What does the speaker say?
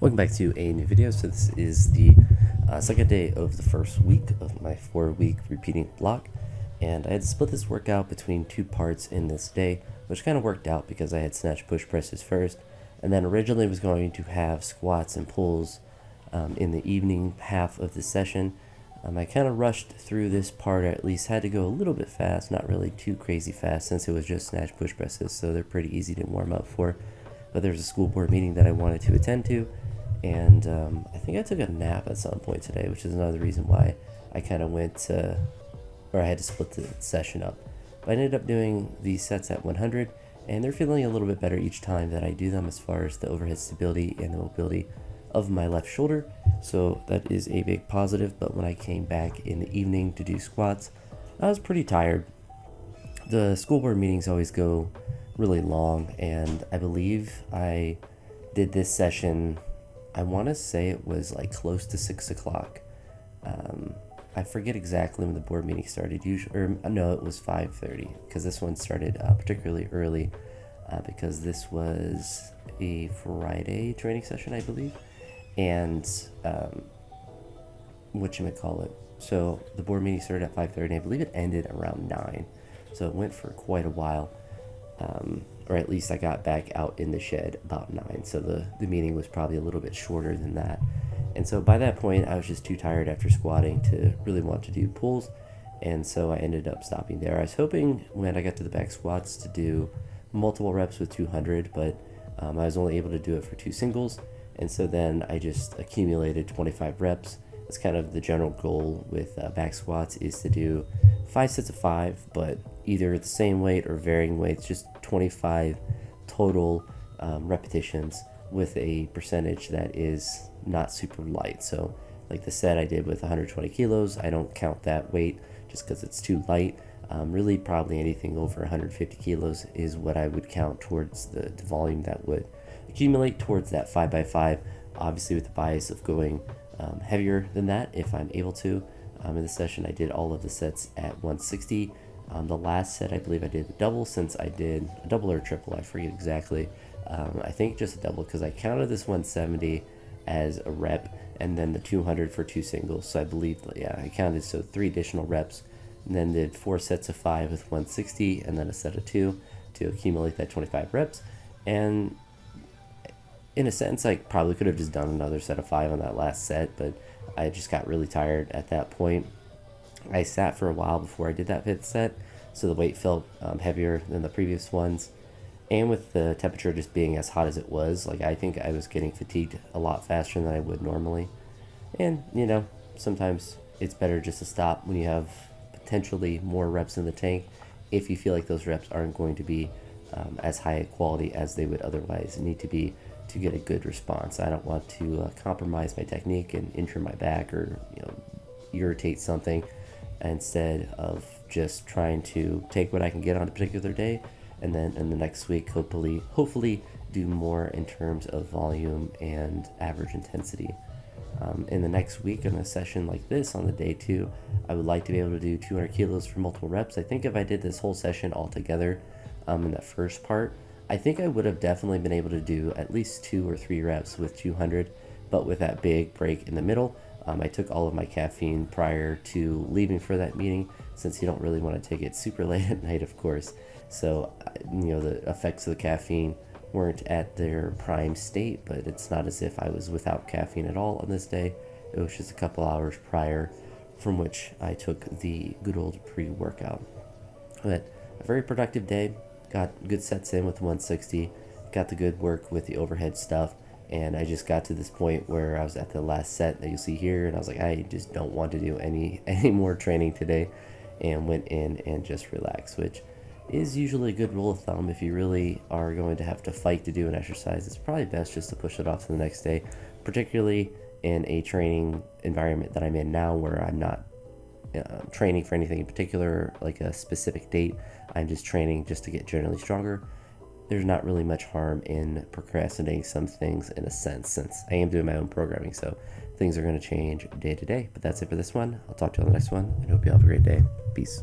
Welcome back to a new video. So this is the second day of the first week of my 4-week repeating block, and I had to split this workout between two parts in this day, which kind of worked out because I had snatch push presses first, and then originally was going to have squats and pulls in the evening half of the session. I kind of rushed through this part, or at least had to go a little bit fast, not really too crazy fast since it was just snatch push presses, so they're pretty easy to warm up for. But there was a school board meeting that I wanted to attend to, and I think I took a nap at some point today, which is another reason why I kind of I had to split the session up. But I ended up doing these sets at 100, and they're feeling a little bit better each time that I do them as far as the overhead stability and the mobility of my left shoulder. So that is a big positive. But when I came back in the evening to do squats, I was pretty tired. The school board meetings always go really long, and I believe I did this session, I want to say it was like close to 6 o'clock. I forget exactly when the board meeting started. No, it was 5:30 because this one started particularly early because this was a Friday training session, I believe, and whatchamacallit. So the board meeting started at 5:30, and I believe it ended around 9. So it went for quite a while. Or at least I got back out in the shed about 9, so the meeting was probably a little bit shorter than that. And so by that point, I was just too tired after squatting to really want to do pulls, and so I ended up stopping there. I was hoping when I got to the back squats to do multiple reps with 200, but I was only able to do it for 2 singles, and so then I just accumulated 25 reps. That's kind of the general goal with back squats, is to do 5 sets of 5, but either the same weight or varying weights, just 25 total repetitions with a percentage that is not super light. So like the set I did with 120 kilos, I don't count that weight just because it's too light. Really probably anything over 150 kilos is what I would count towards the volume that would accumulate towards that 5x5, obviously with the bias of going heavier than that if I'm able to. In the session I did all of the sets at 160. The last set I believe I did a double, since I did a double or a triple, I forget exactly. I think just a double because I counted this 170 as a rep and then the 200 for 2 singles. So I believe, yeah, I counted, so 3 additional reps, and then did 4 sets of 5 with 160 and then a set of 2 to accumulate that 25 reps. And in a sense, I probably could have just done another set of 5 on that last set, but I just got really tired at that point. I sat for a while before I did that 5th set, so the weight felt heavier than the previous ones. And with the temperature just being as hot as it was, like, I think I was getting fatigued a lot faster than I would normally. And, sometimes it's better just to stop when you have potentially more reps in the tank, if you feel like those reps aren't going to be as high a quality as they would otherwise need to be to get a good response. I don't want to compromise my technique and injure my back or irritate something, instead of just trying to take what I can get on a particular day, and then in the next week hopefully do more in terms of volume and average intensity. In the next week, in a session like this on the day 2, I would like to be able to do 200 kilos for multiple reps. I think if I did this whole session all together in that first part, I think I would have definitely been able to do at least 2 or 3 reps with 200, but with that big break in the middle. I took all of my caffeine prior to leaving for that meeting, since you don't really want to take it super late at night, of course. So, the effects of the caffeine weren't at their prime state, but it's not as if I was without caffeine at all on this day. It was just a couple hours prior from which I took the good old pre-workout. But a very productive day. Got good sets in with 160, got the good work with the overhead stuff, and I just got to this point where I was at the last set that you see here, and I was like, I just don't want to do any more training today, and went in and just relaxed, which is usually a good rule of thumb. If you really are going to have to fight to do an exercise, it's probably best just to push it off to the next day, particularly in a training environment that I'm in now, where I'm not training for anything in particular, like a specific date. I'm just training just to get generally stronger. There's not really much harm in procrastinating some things, in a sense, since I am doing my own programming, so things are going to change day to day. But that's it for this one. I'll talk to you on the next one, and hope you all have a great day. Peace.